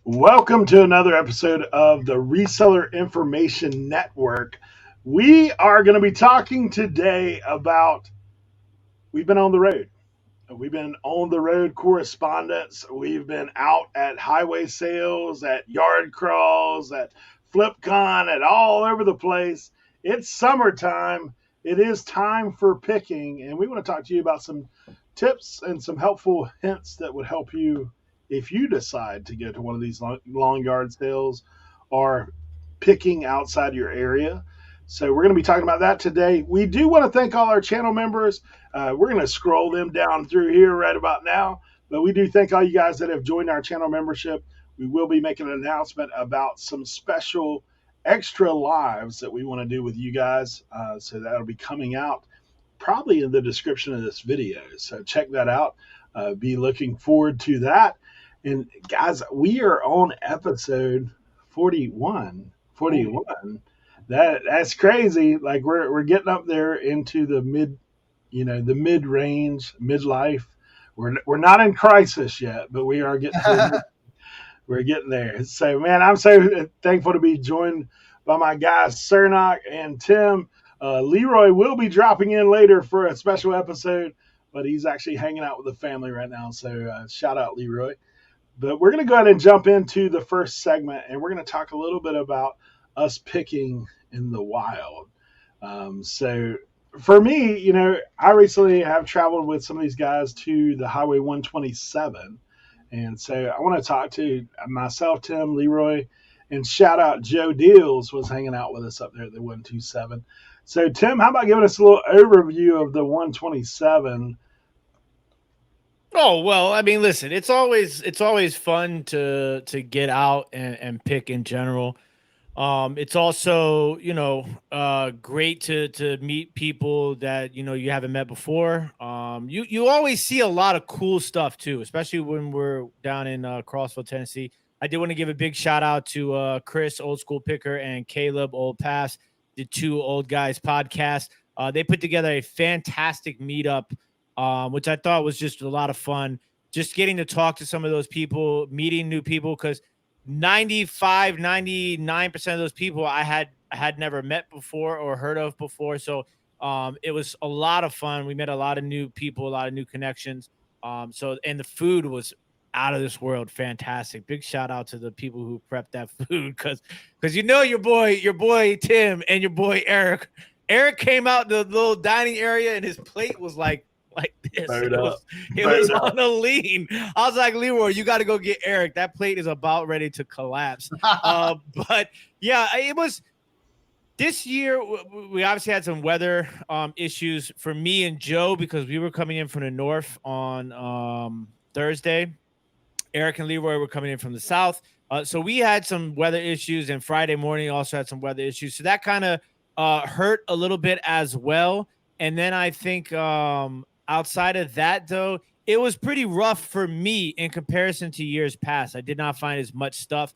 Welcome to another episode of the Reseller Information Network. We are going to be talking today about we've been on the road. We've been on the road correspondence. We've been out at highway sales, at yard crawls, at Flipcon, at all over the place. It's summertime. It is time for picking, and we want to talk to you about some tips and some helpful hints that would help you if you decide to go to one of these long yard sales or picking outside your area. So we're going to be talking about that today. We do want to thank all our channel members. We're going to scroll them down through here right about now. But we do thank all you guys that have joined our channel membership. We will be making an announcement about some special extra lives that we want to do with you guys. So that'll be coming out probably in the description of this video. So check that out. Be looking forward to that. And guys, we are on episode 41. 41. That's crazy. Like we're getting up there into the mid range, midlife. We're not in crisis yet, but we are getting we're getting there. So man, I'm so thankful to be joined by my guys Cernoch and Tim. Leroy will be dropping in later for a special episode, but he's actually hanging out with the family right now. So shout out Leroy. But we're going to go ahead and jump into the first segment, and we're going to talk a little bit about us picking in the wild. So for me, I recently have traveled with some of these guys to the Highway 127. And so I want to talk to myself, Tim, Leroy, and shout out Joe Deals was hanging out with us up there at the 127. So Tim, how about giving us a little overview of the 127? Oh, well, I mean, listen, it's always fun to get out and pick in general. It's also, great to meet people that, you haven't met before. You always see a lot of cool stuff too, especially when we're down in Crossville, Tennessee. I did want to give a big shout out to Chris, Old School Picker, and Caleb, Old Pass, the two old guys podcast. They put together a fantastic meetup, which I thought was just a lot of fun. Just getting to talk to some of those people, meeting new people, because 99% of those people I had never met before or heard of before. So it was a lot of fun. We met a lot of new people, a lot of new connections. And the food was out of this world, fantastic. Big shout out to the people who prepped that food, because your boy Tim and your boy Eric. Eric came out the little dining area and his plate was like this. It was on a lean. I was like, Leroy, you got to go get Eric. That plate is about ready to collapse. But yeah, it was this year. We obviously had some weather issues for me and Joe because we were coming in from the north on Thursday. Eric and Leroy were coming in from the south. So we had some weather issues, and Friday morning also had some weather issues. So that kind of hurt a little bit as well. And then I think outside of that, though, it was pretty rough for me in comparison to years past. I did not find as much stuff.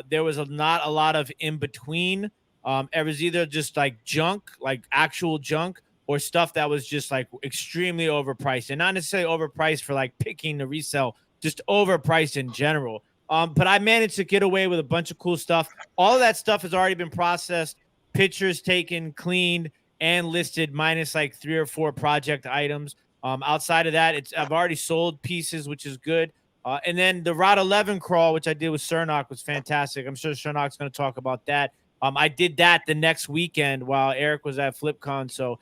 There was not a lot of in between. It was either just like junk, like actual junk, or stuff that was just like extremely overpriced, and not necessarily overpriced for like picking to resell, just overpriced in general. But I managed to get away with a bunch of cool stuff. All of that stuff has already been processed, pictures taken, cleaned, and listed, minus like 3 or 4 project items. Outside of that, I've already sold pieces, which is good. And then the Route 11 crawl, which I did with Cernoch, was fantastic. I'm sure Cernoch's going to talk about that. I did that the next weekend while Eric was at FlipCon. So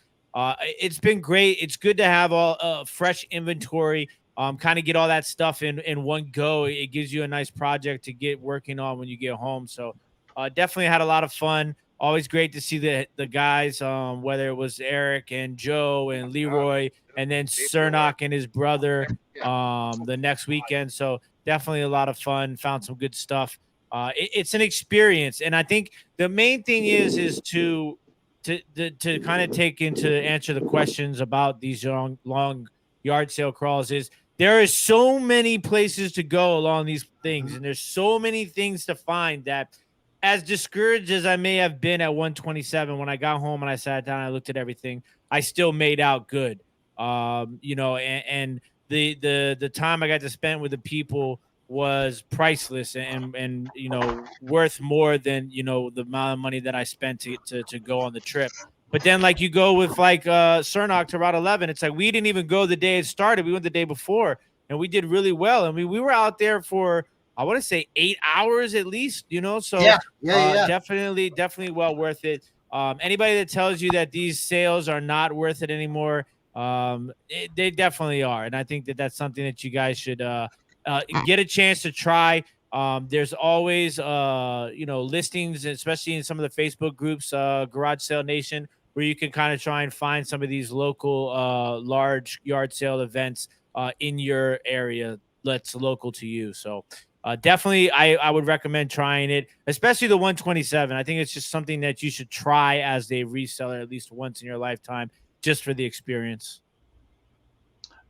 it's been great. It's good to have all fresh inventory, kind of get all that stuff in one go. It gives you a nice project to get working on when you get home. So definitely had a lot of fun. Always great to see the guys, whether it was Eric and Joe and Leroy, and then Cernoch and his brother the next weekend. So definitely a lot of fun. Found some good stuff. It's an experience, and I think the main thing is to kind of take into answer the questions about these long yard sale crawls. Is there is so many places to go along these things, and there's so many things to find that, as discouraged as I may have been at 127, when I got home and I sat down and I looked at everything, I still made out good. And the time I got to spend with the people was priceless and worth more than the amount of money that I spent to go on the trip. But then like you go with like Cernoch to Route 11, it's like we didn't even go the day it started. We went the day before and we did really well. And we were out there for I want to say 8 hours at least, so Yeah. definitely well worth it. Anybody that tells you that these sales are not worth it anymore, they definitely are. And I think that that's something that you guys should get a chance to try. There's always listings, especially in some of the Facebook groups, Garage Sale Nation, where you can kind of try and find some of these local large yard sale events in your area that's local to you. So definitely I would recommend trying it, especially the 127. I think it's just something that you should try as a reseller at least once in your lifetime, just for the experience.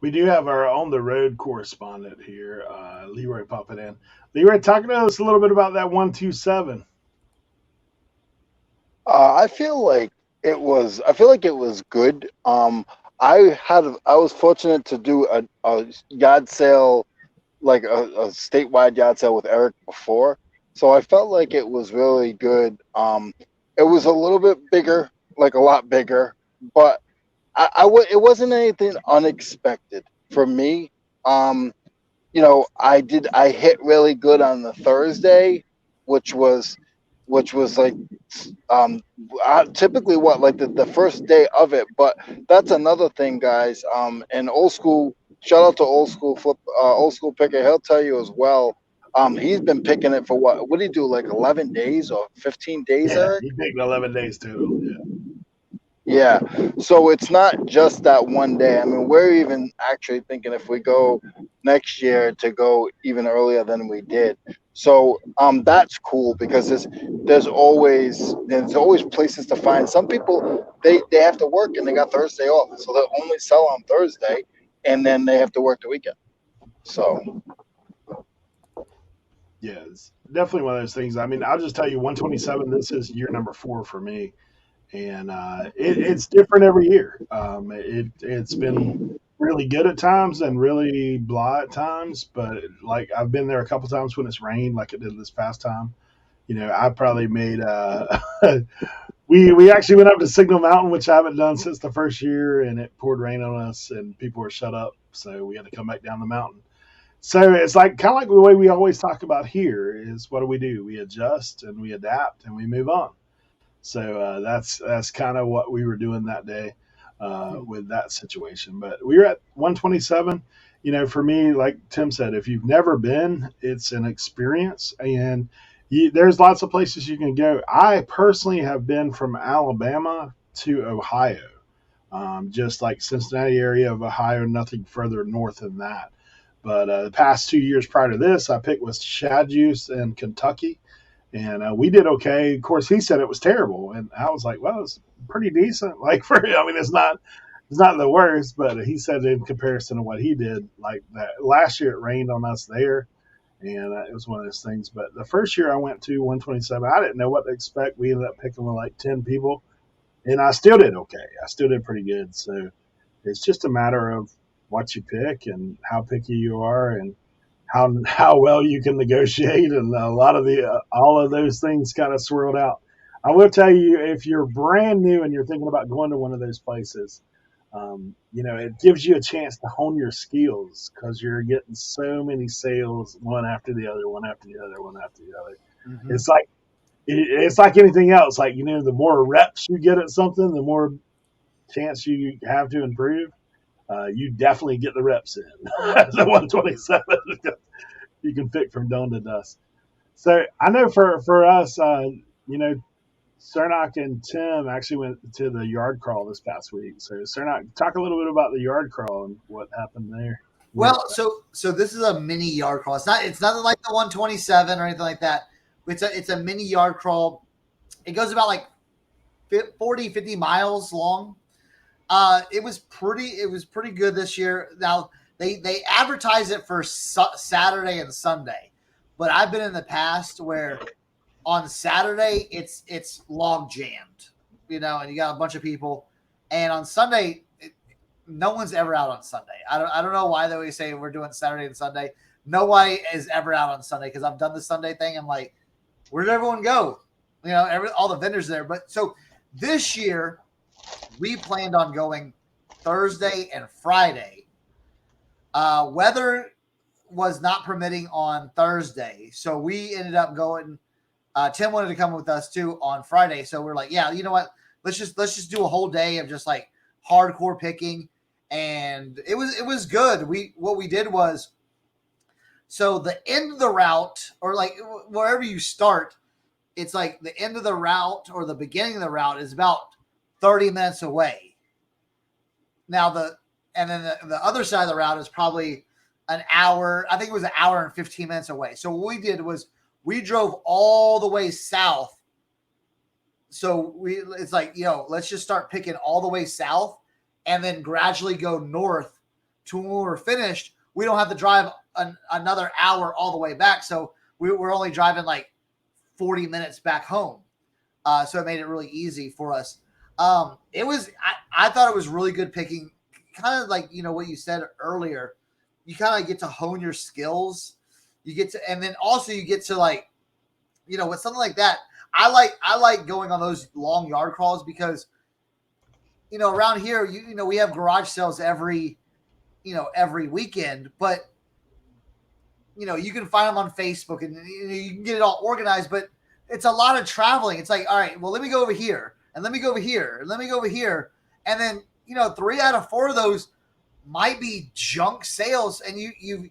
We do have our on the road correspondent here, Leroy, popping in. Leroy, talk to us a little bit about that 127. I feel like it was. I feel like it was good. I was fortunate to do a yard sale, like a statewide yard sale with Eric before, so I felt like it was really good. It was a little bit bigger, like a lot bigger, but it wasn't anything unexpected for me. I hit really good on the Thursday, which was like typically what like the first day of it. But that's another thing, guys. And old school, shout out to old school picker. He'll tell you as well. He's been picking it for what did he do, like 11 days or 15 days, Yeah, Eric? he picked 11 days total. Yeah. Yeah, so it's not just that one day. I mean, we're even actually thinking if we go next year to go even earlier than we did. So that's cool because there's always places to find. Some people they have to work and they got Thursday off, so they only sell on Thursday, and then they have to work the weekend. So Yeah, it's definitely one of those things. I mean, I'll just tell you, 127, this is year number 4 for me. And it's different every year. It's been really good at times and really blah at times. But like I've been there a couple times when it's rained, like it did this past time. I probably made. We actually went up to Signal Mountain, which I haven't done since the first year, and it poured rain on us, and people were shut up, so we had to come back down the mountain. So it's like kind of like the way we always talk about here is what do? We adjust and we adapt and we move on. So that's kind of what we were doing that day with that situation. But we were at 127. For me, like Tim said, if you've never been, it's an experience, and there's lots of places you can go. I personally have been from Alabama to Ohio, just like Cincinnati area of Ohio, nothing further north than that. But the past 2 years prior to this, I picked with Shad Juice in Kentucky, and we did okay. Of course, he said it was terrible, and I was like, "Well, it's pretty decent." Like I mean, it's not the worst, but he said in comparison to what he did, like that last year, it rained on us there, and it was one of those things. But the first year I went to 127, I didn't know what to expect. We ended up picking with like 10 people, and I still did okay. I still did pretty good. So it's just a matter of what you pick and how picky you are, and how well you can negotiate, and a lot of the all of those things kind of swirled out. I will tell you, if you're brand new and you're thinking about going to one of those places, it gives you a chance to hone your skills because you're getting so many sales one after the other, one after the other, one after the other. Mm-hmm. It's like anything else. Like the more reps you get at something, the more chance you have to improve. You definitely get the reps in at the 127. You can pick from dawn to dusk. So I know for us, Cernoch and Tim actually went to the yard crawl this past week. So Cernoch, talk a little bit about the yard crawl and what happened there. Well, so this is a mini yard crawl. It's nothing like the 127 or anything like that. It's a mini yard crawl. It goes about like 40, 50 miles long. It was pretty good this year. Now they advertise it for Saturday and Sunday, but I've been in the past where on Saturday it's log jammed, and you got a bunch of people, and on Sunday no one's ever out on Sunday. I don't know why they always say we're doing Saturday and Sunday, nobody is ever out on Sunday because I've done the Sunday thing. I'm like, where did everyone go? All the vendors there. But so this year we planned on going Thursday and Friday. Weather was not permitting on Thursday, so we ended up going. Tim wanted to come with us too on Friday, so we're like, yeah, you know what? Let's just do a whole day of just like hardcore picking, and it was good. What we did was, so the end of the route, or like wherever you start, it's like the end of the route or the beginning of the route is about 30 minutes away. Now the other side of the route is probably an hour. I think it was an hour and 15 minutes away. So what we did was we drove all the way south. So it's like, let's just start picking all the way south and then gradually go north to when we're finished. We don't have to drive another hour all the way back. So we're only driving like 40 minutes back home. So it made it really easy for us. I thought it was really good picking, kind of like, what you said earlier, you kind of get to hone your skills. And then also you get to like, with something like that, I like going on those long yard crawls because, around here, we have garage sales every weekend, but you can find them on Facebook and you can get it all organized, but it's a lot of traveling. It's like, all right, well, let me go over here and let me go over here and let me go over here. And then, 3 out of 4 of those might be junk sales. And you've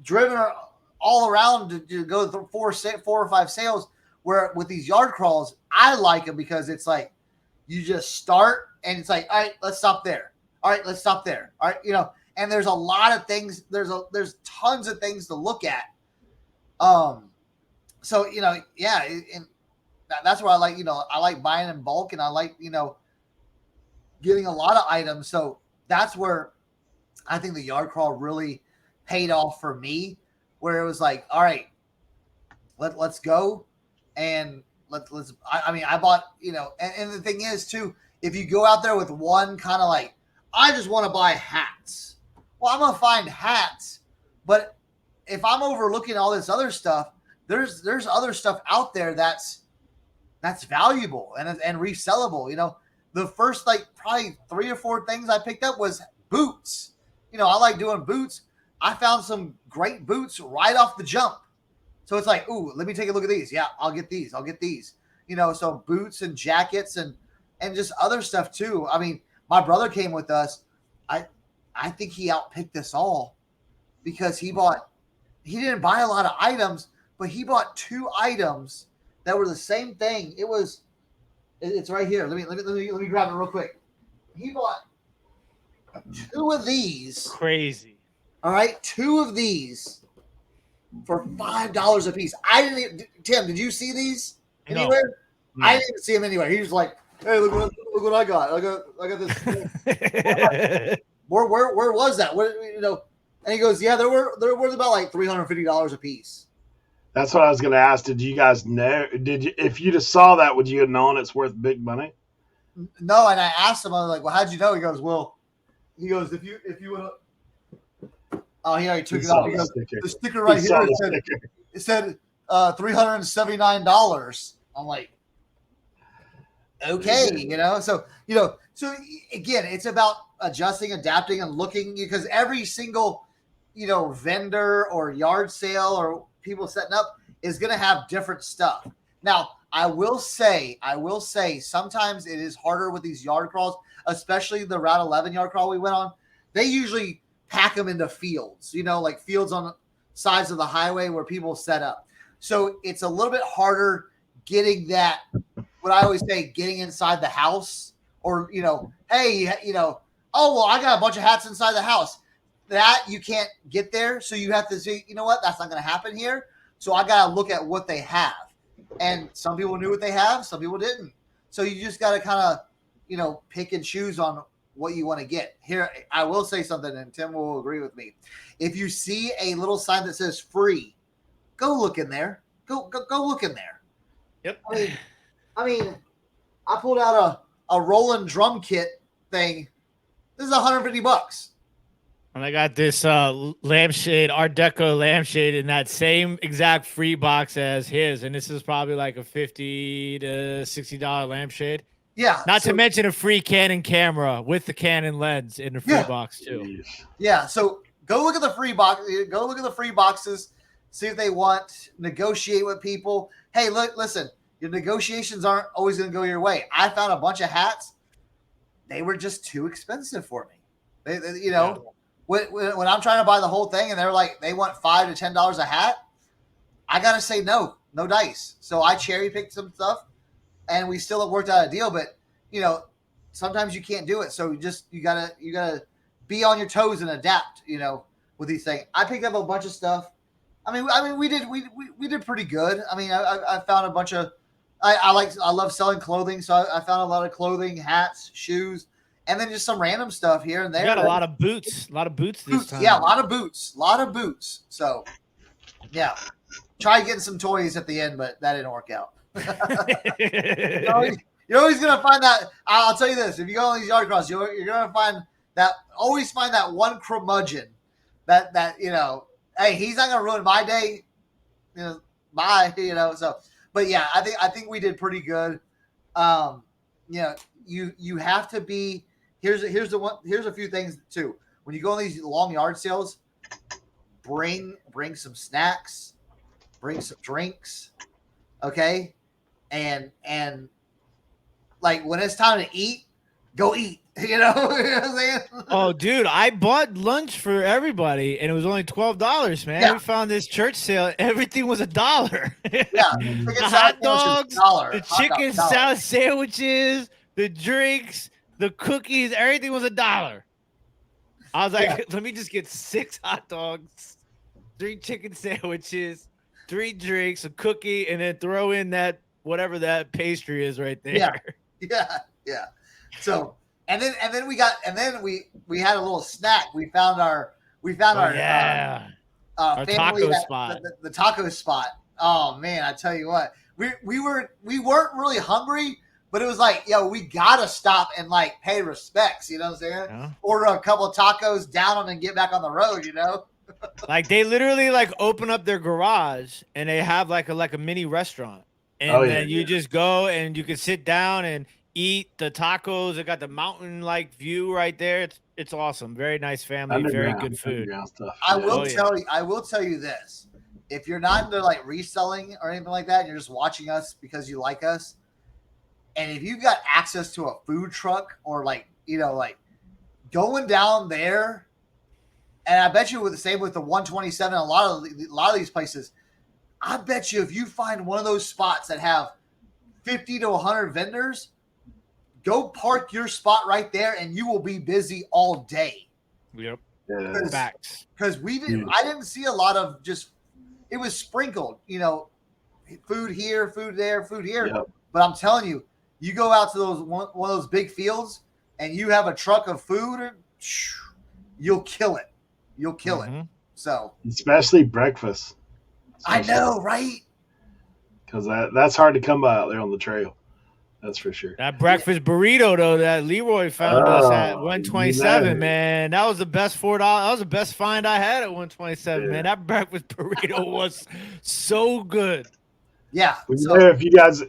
driven all around to go through 4 or 5 sales, where with these yard crawls, I like them because it's like, you just start and it's like, all right, let's stop there. All right, let's stop there. All right. And there's a lot of things. There's tons of things to look at. So, yeah. And that's where I like, I like buying in bulk and I like, getting a lot of items. So that's where I think the yard crawl really paid off for me, where it was like, all right, let's go. And I bought, and the thing is too, if you go out there with one kind of like, I just want to buy hats. Well, I'm going to find hats, but if I'm overlooking all this other stuff, there's other stuff out there that's valuable and resellable. The first like probably 3 or 4 things I picked up was boots. I like doing boots. I found some great boots right off the jump. So it's like, ooh, let me take a look at these. Yeah, I'll get these. So boots and jackets and just other stuff too. I mean, my brother came with us. I think he outpicked us all because he didn't buy a lot of items, but he bought 2 items that were the same thing. It's right here. Let me grab it real quick. He bought 2 of these. Crazy. All right, 2 of these for $5 a piece. Tim, did you see these anywhere? No. I didn't even see them anywhere. He was like, "Hey, look what I got. I got this." Where was that? And he goes, "Yeah, there was about like $350 a piece." That's what I was going to ask. Did you guys know? If you just saw that, would you have known it's worth big money? No, and I asked him. I was like, "Well, how'd you know?" He goes, "If you would." Oh, he already took it off. He goes, the sticker right here. It said $379. I'm like, okay, So again, it's about adjusting, adapting, and looking, because every single, vendor or yard sale or people setting up is going to have different stuff. Now, I will say, sometimes it is harder with these yard crawls, especially the Route 11 yard crawl we went on. They usually pack them into fields, like fields on the sides of the highway where people set up. So it's a little bit harder getting that, what I always say, getting inside the house, or, hey, oh, well, I got a bunch of hats inside the house. That you can't get there. So you have to say, you know what, that's not going to happen here. So I got to look at what they have. And some people knew what they have, some people didn't. So you just got to kind of, pick and choose on what you want to get. Here, I will say something, and Tim will agree with me. If you see a little sign that says free, go look in there. Go look in there. Yep. I mean, I pulled out a Roland drum kit thing. This is $150. And I got this lampshade, Art Deco lampshade in that same exact free box as his. And this is probably like a $50 to $60 lampshade. Yeah. Not to mention a free Canon camera with the Canon lens in the free box too. Yeah. So go look at the free box. Go look at the free boxes. See if they want. Negotiate with people. Hey, look, listen. Your negotiations aren't always going to go your way. I found a bunch of hats. They were just too expensive for me. You know, when I'm trying to buy the whole thing and they're like, they want $5 to $10 a hat, I got to say no dice. So I cherry picked some stuff and we still have worked out a deal, but you know, sometimes you can't do it. So you gotta be on your toes and adapt, you know, with these things. I picked up a bunch of stuff. I mean, we did pretty good. I mean, I found a bunch of, I love selling clothing. So I found a lot of clothing, hats, shoes, and then just some random stuff here and there. You got a lot of boots this time. Yeah, a lot of boots. So yeah, try getting some toys at the end, but that didn't work out. You're always gonna find that. I'll tell you this: if you go on these yard cross, you're gonna find that. Always find that one curmudgeon that you know. Hey, he's not gonna ruin my day. You know, bye. You know. So, but yeah, I think we did pretty good. You know, you have to be. Here's a few things too. When you go on these long yard sales, bring some snacks, bring some drinks, okay, and like when it's time to eat, go eat. You know what I'm saying? Oh, dude, I bought lunch for everybody, and it was only $12, man. Yeah. We found this church sale. Everything was $1. Yeah, the hot dogs, the chicken salad sandwiches, the drinks, the cookies, everything was $1. I was like, let me just get 6 hot dogs, 3 chicken sandwiches, 3 drinks, a cookie, and then throw in that whatever that pastry is right there. Yeah. So and then we had a little snack. We found our our family taco spot. The taco spot. Oh man, I tell you what, we weren't really hungry, but it was like, yo, we gotta stop and like pay respects. You know what I'm saying? Yeah. Order a couple of tacos, down them, and get back on the road. You know? Like they literally like open up their garage and they have like a mini restaurant, and then you just go and you can sit down and eat the tacos. It got the mountain like view right there. It's awesome. Very nice family. Very good food. I will tell you this: if you're not into like reselling or anything like that, and you're just watching us because you like us, and if you got access to a food truck or like, you know, like going down there, and I bet you with the same with the 127, a lot of these places, I bet you if you find one of those spots that have 50 to 100 vendors, go park your spot right there and you will be busy all day. Yep. Facts. Because I didn't see a lot of just, it was sprinkled, you know, food here, food there, food here. Yep. But I'm telling you, you go out to those one of those big fields and you have a truck of food, you'll kill it. You'll kill it. So especially breakfast. I know, right? Because that's hard to come by out there on the trail. That's for sure. That breakfast burrito though, that Leroy found us at 127, man. That was the best $4. That was the best find I had at 127, man. That breakfast burrito was so good. Yeah. So, if you guys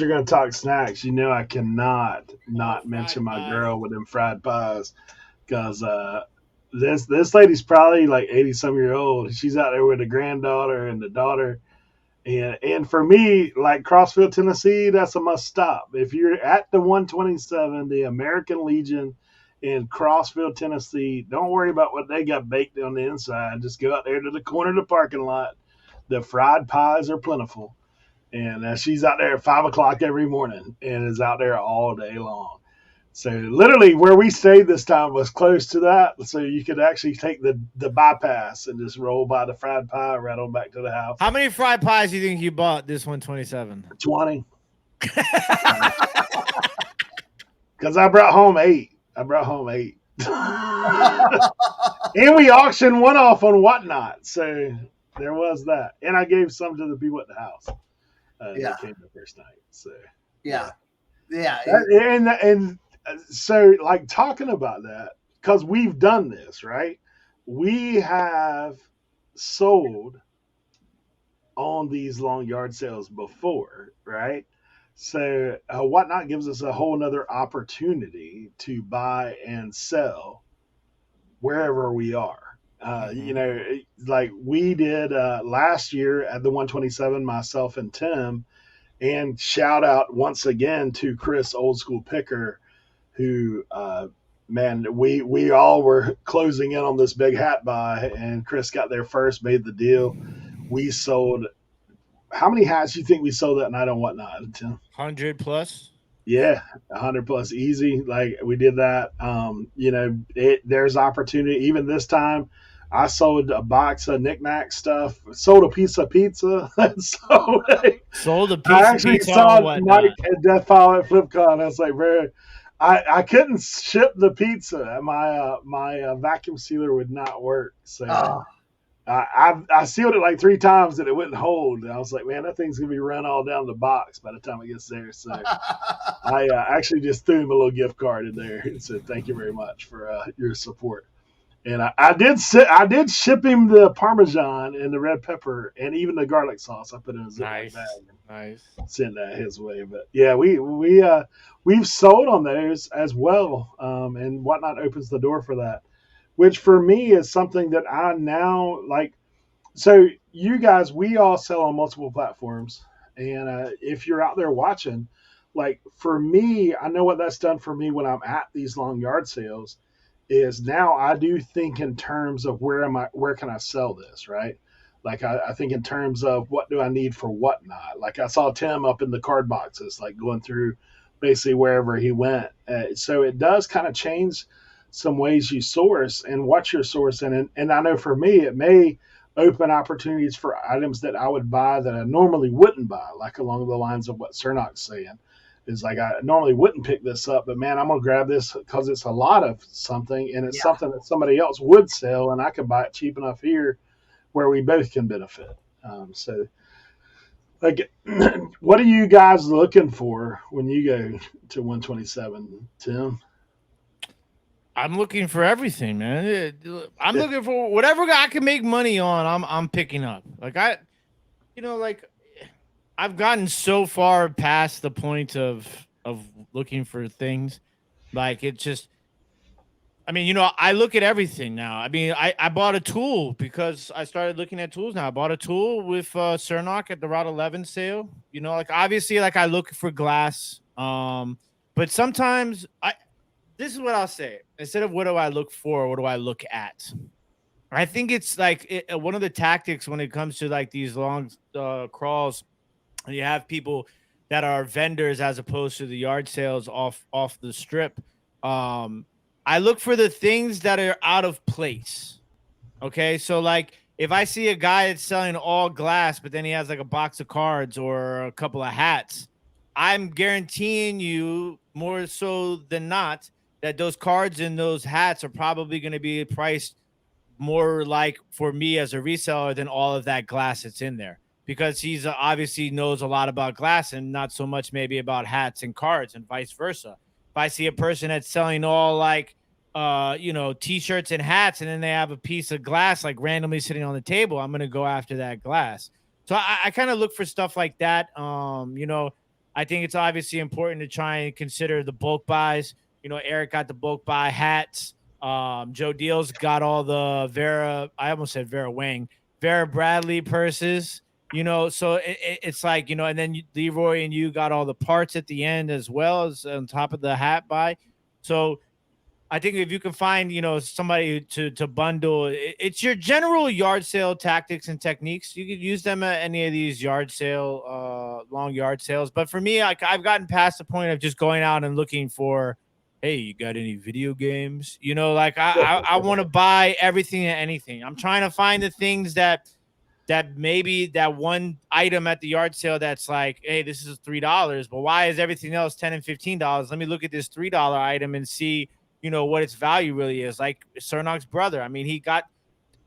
are gonna talk snacks, you know I cannot not mention my girl with them fried pies, because this lady's probably like 80-some-year-old. She's out there with a granddaughter and the daughter. And for me, like Crossville, Tennessee, that's a must stop. If you're at the 127, the American Legion in Crossville, Tennessee, don't worry about what they got baked on the inside. Just go out there to the corner of the parking lot. The fried pies are plentiful. And she's out there at 5 o'clock every morning and is out there all day long. So literally where we stayed this time was close to that. So you could actually take the bypass and just roll by the fried pie right on back to the house. How many fried pies do you think you bought this 127? 20. Because I brought home 8. And we auctioned one off on Whatnot. So there was that. And I gave some to the people at the house. That came the first night. So yeah. And so like talking about that, because we've done this, right? we have sold on these long yard sales before, right? So Whatnot gives us a whole nother opportunity to buy and sell wherever we are. Like we did last year at the 127, myself and Tim, and shout out once again to Chris, old school picker, who, man, we all were closing in on this big hat buy, and Chris got there first, made the deal. We sold. How many hats do you think we sold that night on Whatnot, Tim? 100 plus. Yeah, 100 plus easy. Like we did that. There's opportunity. Even this time, I sold a box of knickknack stuff. Sold a piece of pizza. So Sold a I piece of actually pizza saw on Whatnot. Mike at Death File at Flipcon. I was like, bro, I couldn't ship the pizza. My vacuum sealer would not work. So I sealed it like 3 times and it wouldn't hold. And I was like, man, that thing's gonna be run all down the box by the time it gets there. So I actually just threw him a little gift card in there and said, thank you very much for your support. And I did ship him the Parmesan and the red pepper and even the garlic sauce. I put in a Ziploc bag and Nice. send that his way. But yeah, we've sold on those as well, and Whatnot opens the door for that, which for me is something that I now like. So you guys, we all sell on multiple platforms, and if you're out there watching, like for me, I know what that's done for me when I'm at these long yard sales is now I do think in terms of where can I sell this, right? Like I think in terms of what do I need for Whatnot. Like I saw Tim up in the card boxes, like going through basically wherever he went. So it does kind of change some ways you source and what you're sourcing. And I know for me, it may open opportunities for items that I would buy that I normally wouldn't buy, like along the lines of what Cernoch's saying is like I normally wouldn't pick this up, but man, I'm gonna grab this because it's a lot of something and it's something that somebody else would sell, and I can buy it cheap enough here where we both can benefit. So, like, what are you guys looking for when you go to 127, Tim? I'm looking for everything, man. I'm looking for whatever I can make money on. I'm picking up. Like I've gotten so far past the point of looking for things. Like it just, I mean, I look at everything now. I mean, I bought a tool because I started looking at tools now. I bought a tool with Cernoch at the Route 11 sale. Like obviously, like I look for glass. But sometimes this is what I'll say. Instead of what do I look for, what do I look at? I think it's like one of the tactics when it comes to like these long crawls. You have people that are vendors as opposed to the yard sales off the strip. I look for the things that are out of place. Okay, so like if I see a guy that's selling all glass, but then he has like a box of cards or a couple of hats, I'm guaranteeing you more so than not that those cards and those hats are probably going to be priced more like for me as a reseller than all of that glass that's in there, because he's obviously knows a lot about glass and not so much maybe about hats and cards and vice versa. If I see a person that's selling all like t-shirts and hats, and then they have a piece of glass like randomly sitting on the table, I'm going to go after that glass. So I kind of look for stuff like that. I think it's obviously important to try and consider the bulk buys. Eric got the bulk buy hats. Joe Deals got all the I almost said Vera Wang, Vera Bradley purses. So it's like, and then Leroy and you got all the parts at the end as well as on top of the hat buy. So I think if you can find, somebody to bundle, it's your general yard sale tactics and techniques. You could use them at any of these long yard sales. But for me, like I've gotten past the point of just going out and looking for, hey, you got any video games? I want to buy everything and anything. I'm trying to find the things that maybe that one item at the yard sale that's like, hey, this is $3, but why is everything else $10 and $15? Let me look at this $3 item and see, what its value really is. Like Cernoch's brother. I mean,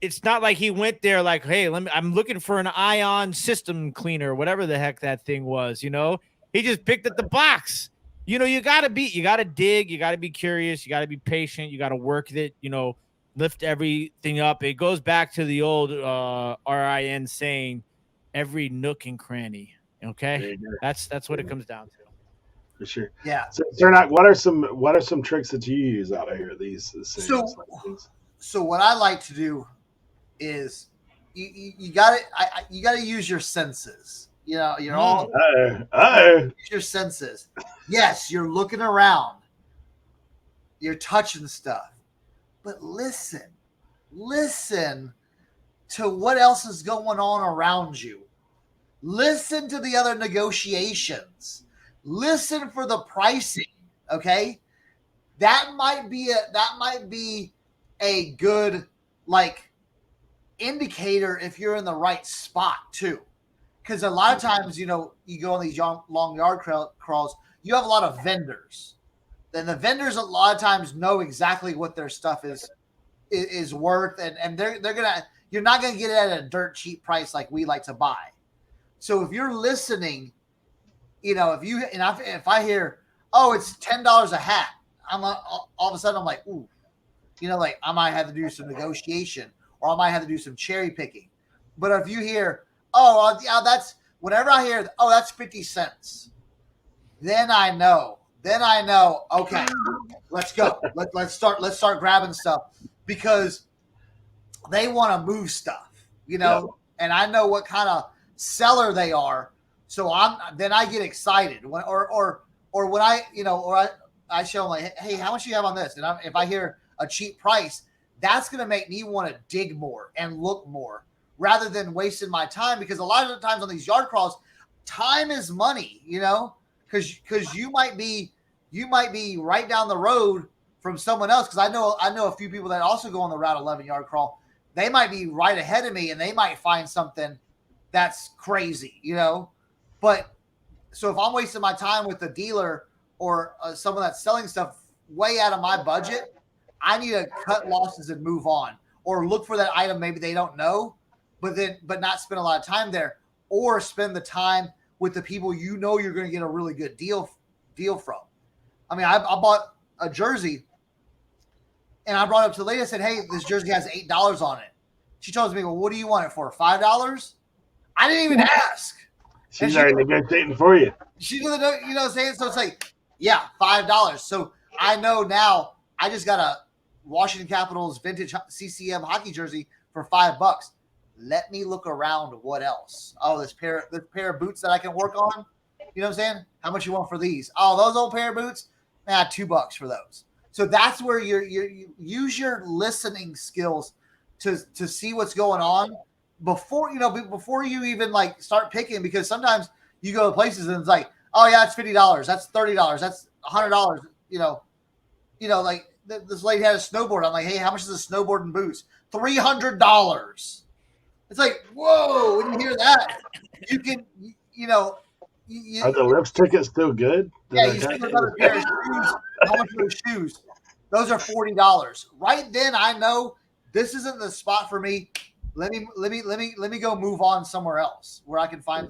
it's not like he went there like, hey, I'm looking for an ion system cleaner, whatever the heck that thing was, he just picked up the box. You got to dig, you got to be curious, you got to be patient, you got to work with it, lift everything up. It goes back to the old RIN saying, every nook and cranny. There Okay, you go. that's what it comes down to. For sure. Yeah. So, Cernoch, what are some tricks that you use out of here? These sales things. So what I like to do is you got to you got to use your senses. You know, you're all use your senses. Yes, you're looking around, you're touching stuff, but listen to what else is going on around you. Listen to the other negotiations. Listen for the pricing. Okay, that might be a good like indicator if you're in the right spot too. Because a lot of times, you know, you go on these long yard crawls, you have a lot of vendors. Then the vendors a lot of times know exactly what their stuff is worth, and you're not gonna get it at a dirt cheap price like we like to buy. So if you're listening, you know, if I hear, oh, it's $10 a hat, I'm all of a sudden I'm like, ooh, you know, like I might have to do some negotiation or I might have to do some cherry picking. But if you hear, oh, yeah, that's whenever I hear, oh, that's 50 cents, then I know, okay, let's go. Let's start grabbing stuff because they want to move stuff, you know, and I know what kind of seller they are. So then I get excited when when I, you know, or I show them like, hey, how much do you have on this? And if I hear a cheap price, that's going to make me want to dig more and look more rather than wasting my time. Because a lot of the times on these yard crawls, time is money, you know, because you might be right down the road from someone else. Because I know a few people that also go on the Route 11 yard crawl. They might be right ahead of me and they might find something that's crazy, you know. But so if I'm wasting my time with a dealer or someone that's selling stuff way out of my budget, I need to cut losses and move on, or look for that item maybe they don't know, but not spend a lot of time there, or spend the time with the people you know you're going to get a really good deal from. I mean, I bought a jersey, and I brought it up to the lady. I said, "Hey, this jersey has $8 on it." She tells me, "Well, what do you want it for? $5?" I didn't even ask. She's already negotiating for you. She doesn't know, you know what I'm saying? So it's like, yeah, $5. So I know now I just got a Washington Capitals vintage CCM hockey jersey for $5. Let me look around. What else? Oh, this pair of boots that I can work on. You know what I'm saying? How much you want for these? Oh, those old pair of boots? $2 for those. So that's where you use your listening skills to see what's going on before you even like start picking, because sometimes you go to places and it's like, oh yeah, it's $50, that's $30, that's $100. You know, like this lady had a snowboard. I'm like, hey, how much is a snowboard and boots? $300. It's like, whoa! When you hear that, you can, you know, are the lift tickets still good? Yeah, you see another pair of shoes. How much are those shoes? Those are $40. Right then, I know this isn't the spot for me. Let me go move on somewhere else where I can find,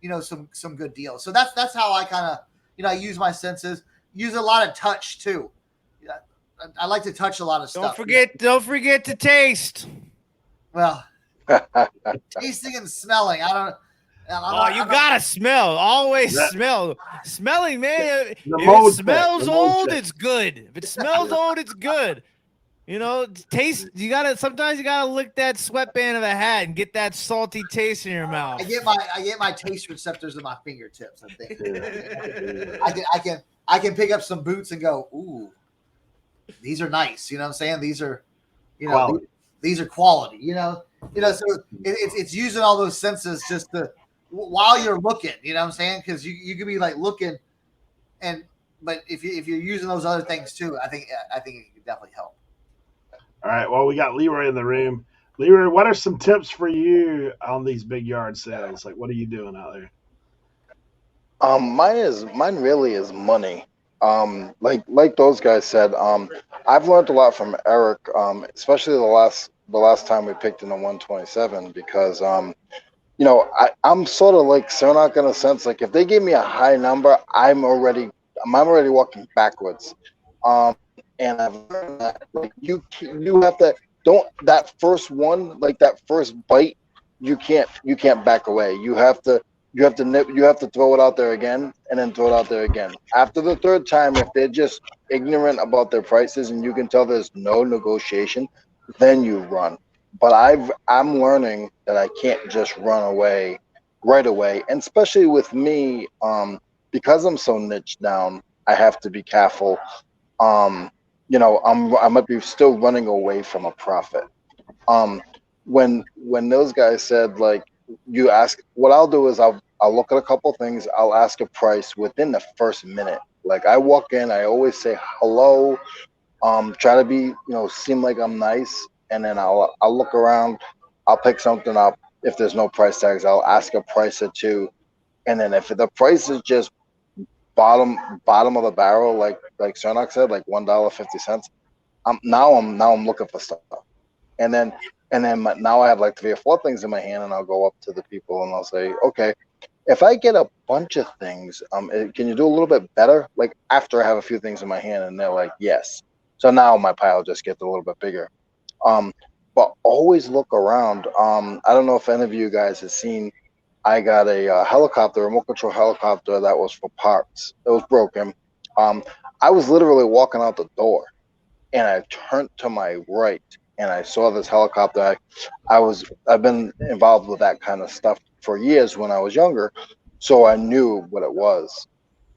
you know, some good deals. So that's how I kind of, you know, I use my senses. Use a lot of touch too. I like to touch a lot of stuff. Don't forget to taste. Well, tasting and smelling. You gotta smell. Always smell. Smelling, man. If it smells old, it's good. If it smells old, it's good. You know, taste. Sometimes you gotta lick that sweatband of a hat and get that salty taste in your mouth. I get my taste receptors in my fingertips. I think I can pick up some boots and go, ooh, these are nice. You know what I'm saying? These are, you know, quality. These are quality. You know. So it's using all those senses just to while you're looking. You know what I'm saying? Because you could be like looking, but if you're using those other things too, I think it could definitely help. All right. Well, we got Leroy in the room. Leroy, what are some tips for you on these big yard sales? Like, what are you doing out there? Mine really is money. Like those guys said, I've learned a lot from Eric, especially the last time we picked in the 127, because you know, I'm sort of like Cernoch in a sense. Like if they give me a high number, I'm already walking backwards. And I've learned that like you have to don't that first one, like that first bite, you can't back away. You have to throw it out there again and then throw it out there again. After the third time, if they're just ignorant about their prices and you can tell there's no negotiation, then you run. But I'm learning that I can't just run away right away, and especially with me, because I'm so niche down, I have to be careful. Um, I might be still running away from a profit. Um, when those guys said like you ask, what I'll do is I'll look at a couple things. I'll ask a price within the first minute. Like I walk in, I always say hello. Try to be seem like I'm nice, and then I'll look around. I'll pick something up. If there's no price tags, I'll ask a price or two, and then if the price is just bottom of the barrel, like Cernoch said, like $1.50. I'm looking for stuff, and then now I have like 3 or 4 things in my hand, and I'll go up to the people and I'll say, okay, if I get a bunch of things, can you do a little bit better? Like after I have a few things in my hand, and they're like, yes. So now my pile just gets a little bit bigger. But always look around. I don't know if any of you guys have seen. I got a helicopter, remote control helicopter that was for parts. It was broken. I was literally walking out the door, and I turned to my right, and I saw this helicopter. I've been involved with that kind of stuff for years when I was younger, so I knew what it was.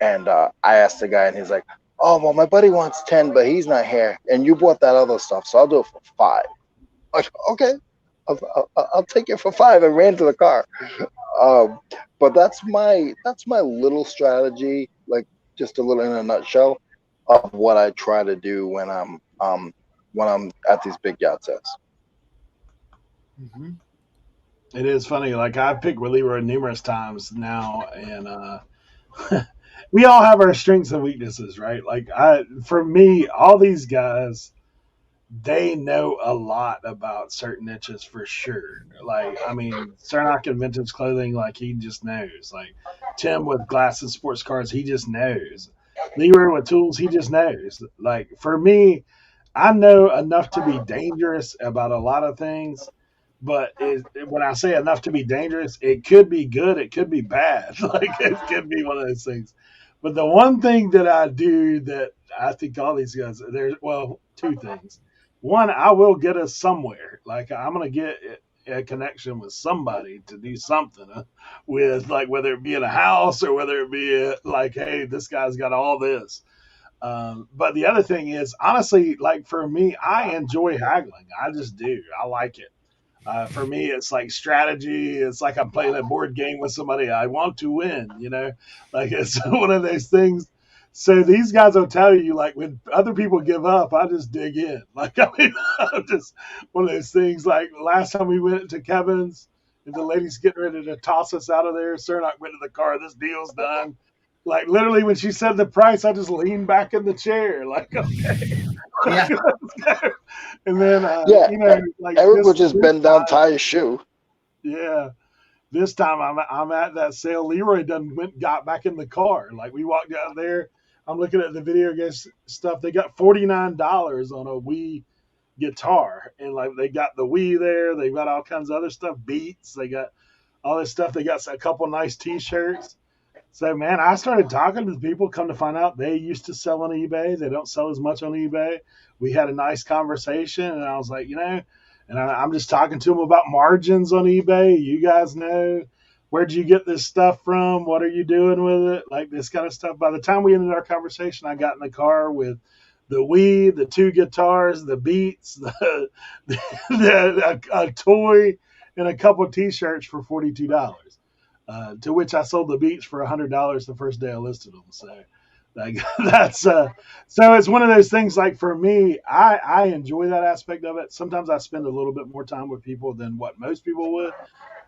And I asked the guy, and he's like, "Oh, well, my buddy wants 10, but he's not here, and you bought that other stuff, so I'll do it for 5." Like, okay, I'll take it for 5, and ran to the car. But that's my little strategy, like just a little in a nutshell of what I try to do when I'm at these big yacht sales. Mm-hmm. It is funny. Like I've picked with Leroy numerous times now, and we all have our strengths and weaknesses, right? Like for me, all these guys, they know a lot about certain niches for sure. Like, I mean, Cernoch and vintage clothing, like he just knows. Like Tim with glasses, sports cars, he just knows. Leroy with tools, he just knows. Like for me, I know enough to be dangerous about a lot of things, but when I say enough to be dangerous, it could be good, it could be bad. Like it could be one of those things. But the one thing that I do that I think all these guys, there's, well, 2 things. One, I will get us somewhere. Like I'm gonna get a connection with somebody to do something with, like whether it be in a house or whether it be like, hey, this guy's got all this. But the other thing is, honestly, like for me, I enjoy haggling. I just do. I like it. For me, it's like strategy. It's like I'm playing a board game with somebody. I want to win, like it's one of those things. So these guys will tell you, like when other people give up, I just dig in. Like, I mean, I'm just one of those things. Like last time we went to Kevin's and the lady's getting ready to toss us out of there. Cernoch went to the car. This deal's done. Like literally when she said the price, I just leaned back in the chair. Like, okay. Yeah. And then, Yeah, like Eric this, would just this bend down, tie his shoe. yeah. This time I'm at that sale. Leroy done got back in the car. Like we walked out there. I'm looking at the video game stuff. They got $49 on a Wii guitar, and like they got the Wii there. They got all kinds of other stuff, Beats. They got all this stuff. They got a couple nice T-shirts. So man, I started talking to the people. Come to find out, they used to sell on eBay. They don't sell as much on eBay. We had a nice conversation, and I was like, and I'm just talking to them about margins on eBay. You guys know, where'd you get this stuff from? What are you doing with it? Like this kind of stuff. By the time we ended our conversation, I got in the car with the Wii, the 2 guitars, the Beats, a toy, and a couple of T-shirts for $42. To which I sold the Beats for $100 the first day I listed them. So like, that's so it's one of those things. Like for me, I enjoy that aspect of it. Sometimes I spend a little bit more time with people than what most people would.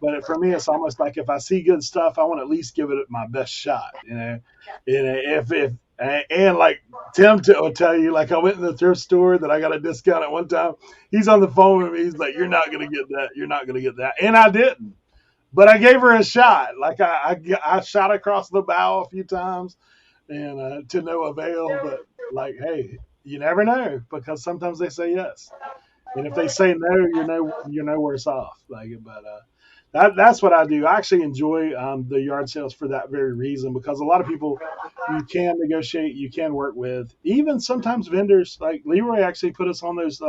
But for me, it's almost like if I see good stuff, I want to at least give it my best shot. And if and like Tim will tell you, like I went in the thrift store that I got a discount at one time. He's on the phone with me. He's like, "You're not gonna get that. You're not gonna get that," and I didn't. But I gave her a shot. Like I shot across the bow a few times, and to no avail. But like, hey, you never know, because sometimes they say yes. And if they say no, you're no worse off. That's what I do. I actually enjoy the yard sales for that very reason, because a lot of people you can negotiate, you can work with. Even sometimes vendors like Leroy actually put us on those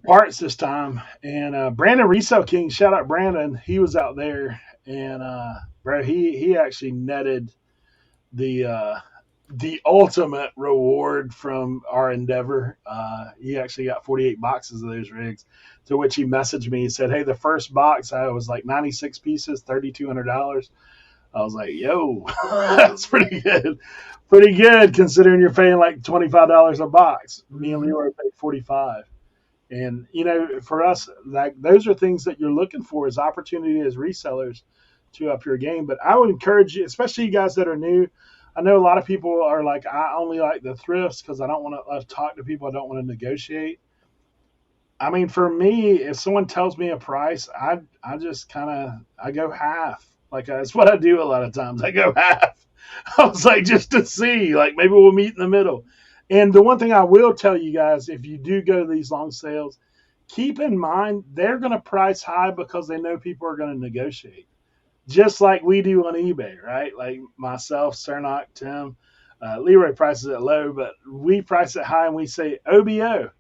parts this time. And Brandon Resale King, shout out Brandon, he was out there, and bro, he actually netted the ultimate reward from our endeavor. He actually got 48 boxes of those rigs, to which he messaged me. He said, "Hey, the first box I was like 96 pieces, $3,200." I was like, "Yo, that's pretty good, pretty good considering you're paying like $25 a box." Me and Leroy paid 45. And for us, like those are things that you're looking for, is opportunity as resellers to up your game. But I would encourage you, especially you guys that are new. I know a lot of people are like, I only like the thrifts because I don't want to talk to people. I don't want to negotiate. I mean, for me, if someone tells me a price, I just kind of I go half. Like that's what I do a lot of times. I go half. I was like, just to see, like maybe we'll meet in the middle. And the one thing I will tell you guys, if you do go to these long sales, keep in mind they're going to price high because they know people are going to negotiate, just like we do on eBay, right? Like myself, Cernoch, Tim, Leroy prices it low, but we price it high and we say OBO,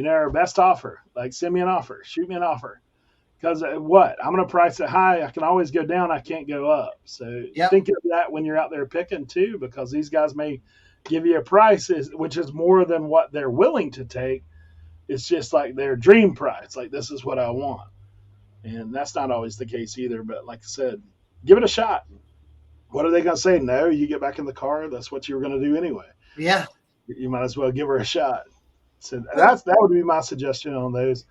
our best offer. Like send me an offer, shoot me an offer. Because what? I'm going to price it high. I can always go down. I can't go up. So think of that when you're out there picking too, because these guys may give you a price which is more than what they're willing to take. It's just like their dream price. Like this is what I want. And that's not always the case either. But like I said, give it a shot. What are they going to say? No, you get back in the car. That's what you were going to do anyway. Yeah. You might as well give her a shot. So that would be my suggestion on those.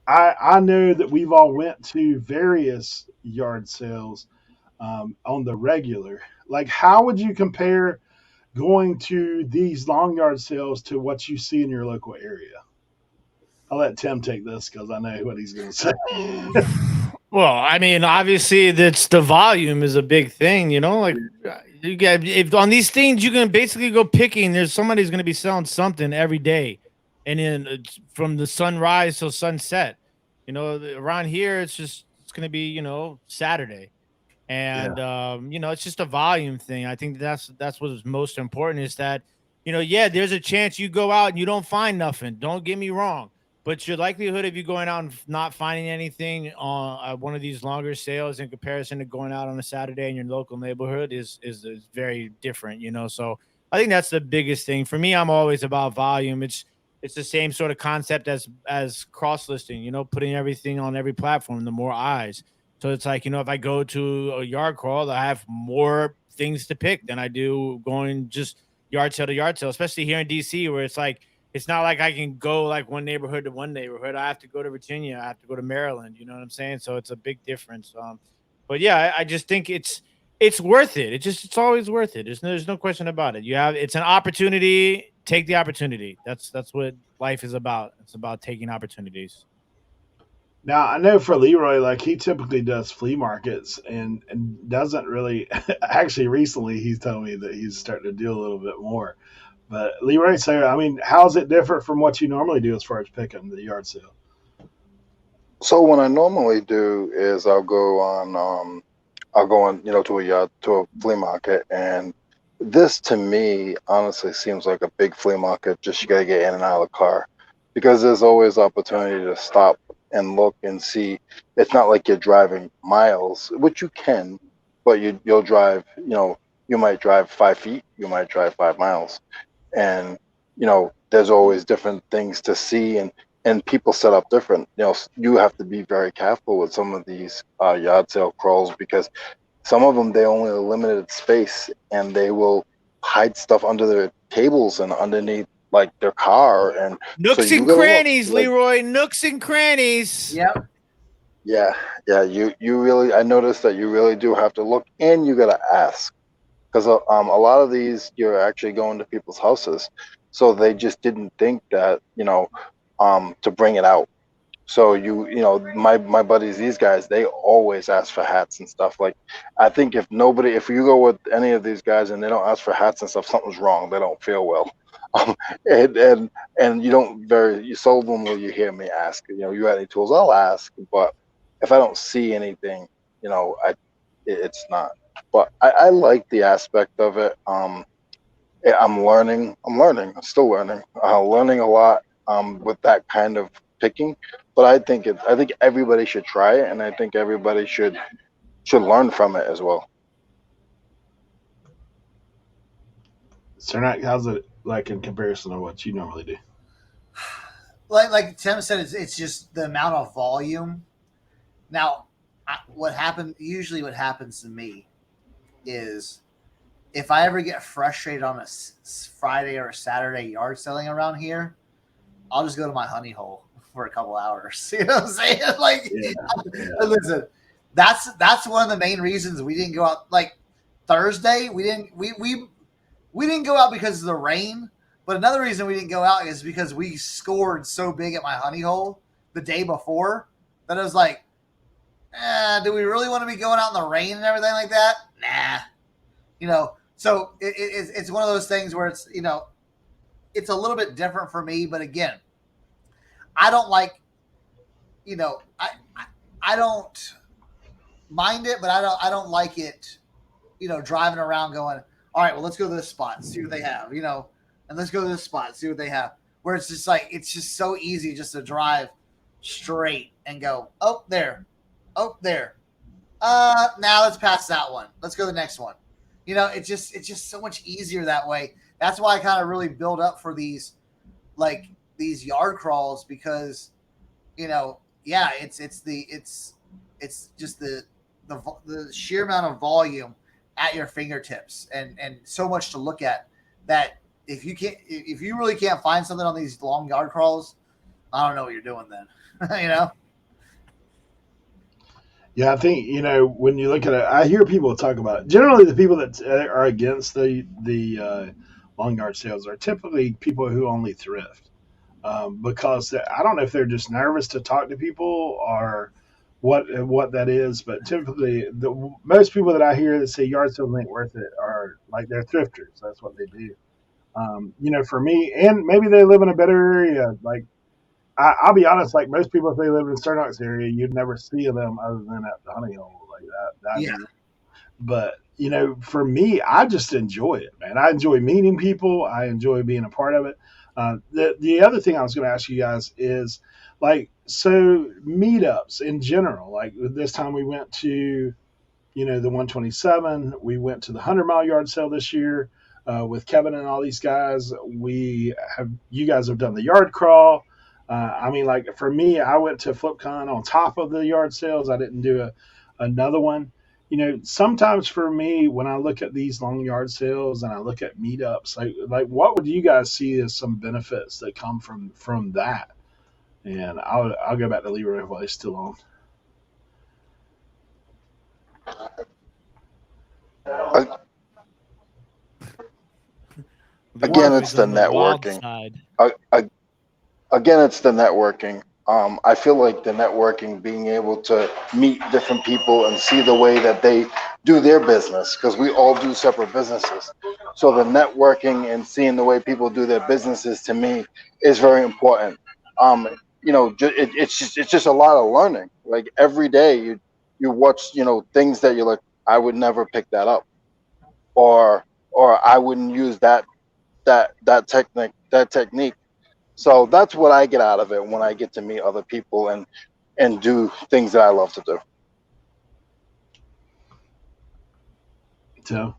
I know that we've all went to various yard sales on the regular. Like, how would you compare going to these long yard sales to what you see in your local area? I'll let Tim take this because I know what he's going to say. Well, I mean, obviously, that's the volume is a big thing. Like you get if on these things you can basically go picking. There's somebody's going to be selling something every day, and then from the sunrise till sunset. Around here it's going to be Saturday, and it's just a volume thing. I think that's what's most important is that yeah, there's a chance you go out and you don't find nothing. Don't get me wrong. But your likelihood of you going out and not finding anything on one of these longer sales in comparison to going out on a Saturday in your local neighborhood is very different, So I think that's the biggest thing for me. I'm always about volume. It's the same sort of concept as cross listing, putting everything on every platform. The more eyes, so it's like if I go to a yard crawl, I have more things to pick than I do going just yard sale to yard sale, especially here in DC where it's like. It's not like I can go like one neighborhood to one neighborhood. I have to go to Virginia. I have to go to Maryland. You know what I'm saying? So it's a big difference. But yeah, I just think it's worth it. It's always worth it. There's no question about it. It's an opportunity. Take the opportunity. That's what life is about. It's about taking opportunities. Now I know for Leroy, like he typically does flea markets and doesn't really. Actually, recently he's told me that he's starting to do a little bit more. But Leroy, so I mean, how's it different from what you normally do as far as picking the yard sale? So what I normally do is I'll go on to a flea market, and this to me honestly seems like a big flea market. Just you gotta get in and out of the car, because there's always opportunity to stop and look and see. It's not like you're driving miles, which you can, but you'll drive. You might drive 5 feet, you might drive 5 miles, and there's always different things to see, and people set up different. You have to be very careful with some of these yard sale crawls, because some of them, they only have limited space, and they will hide stuff under their tables and underneath like their car, and so Nooks you and gotta look crannies, like, Leroy. Nooks and crannies. Yep. yeah, you really, I noticed that you really do have to look, and you gotta ask, because a lot of these you're actually going to people's houses, so they just didn't think that to bring it out. So you know, my buddies, these guys, they always ask for hats and stuff. Like, I think if you go with any of these guys and they don't ask for hats and stuff, something's wrong. They don't feel well. Um, and you seldom will you hear me ask. You know, you got any tools? I'll ask, but if I don't see anything, you know, it's not. But I like the aspect of it. Yeah, I'm learning. I'm still learning. Learning a lot with that kind of picking. But I think everybody should try it, and I think everybody should learn from it as well. Cernoch, how's it like in comparison to what you normally do? Like Tim said, it's just the amount of volume. Now, what happens to me is if I ever get frustrated on a Friday or a Saturday yard selling around here, I'll just go to my honey hole for a couple hours. You know what I'm saying? Like, listen, that's one of the main reasons we didn't go out. Like Thursday, we didn't go out because of the rain. But another reason we didn't go out is because we scored so big at my honey hole the day before that I was like, do we really want to be going out in the rain and everything like that? Nah. You know, so it's one of those things where it's, you know, it's a little bit different for me. But again, I don't like, you know, I don't mind it, but I don't like it, you know, driving around going, all right, well, let's go to this spot and see what they have, you know, and let's go to this spot and see what they have. Where it's just like, it's just so easy just to drive straight and go, oh, there. Now let's pass that one. Let's go to the next one. You know, it's just so much easier that way. That's why I kind of really build up for these yard crawls because, you know, yeah, it's just the sheer amount of volume at your fingertips and so much to look at that if you really can't find something on these long yard crawls, I don't know what you're doing then. You know? Yeah, I think, you know, when you look at it, I hear people talk about it. Generally, the people that are against the long yard sales are typically people who only thrift, because I don't know if they're just nervous to talk to people or what that is. But typically, most people that I hear that say yard sales ain't worth it are like they're thrifters. That's what they do. You know, for me, and maybe they live in a better area. Like I'll be honest, like most people, if they live in the Cernochs area, you'd never see them other than at the honey hole like that. Yeah. But you know, for me, I just enjoy it, man. I enjoy meeting people. I enjoy being a part of it. The other thing I was going to ask you guys is like, so meetups in general. Like this time we went to, you know, the 127. We went to the 100-mile yard sale this year with Kevin and all these guys. You guys have done the yard crawl. I mean, like for me, I went to Flipcon on top of the yard sales. I didn't do another one. You know, sometimes for me, when I look at these long yard sales and I look at meetups, like what would you guys see as some benefits that come from that? And I'll go back to Leroy while he's still on. I, Again, it's the networking. Again, it's the networking. I feel like the networking, being able to meet different people and see the way that they do their business, because we all do separate businesses. So the networking and seeing the way people do their businesses, to me, is very important. You know, it's just a lot of learning. Like every day, you watch, you know, things that you're like, I would never pick that up, or I wouldn't use that technique. So that's what I get out of it when I get to meet other people and do things that I love to do. So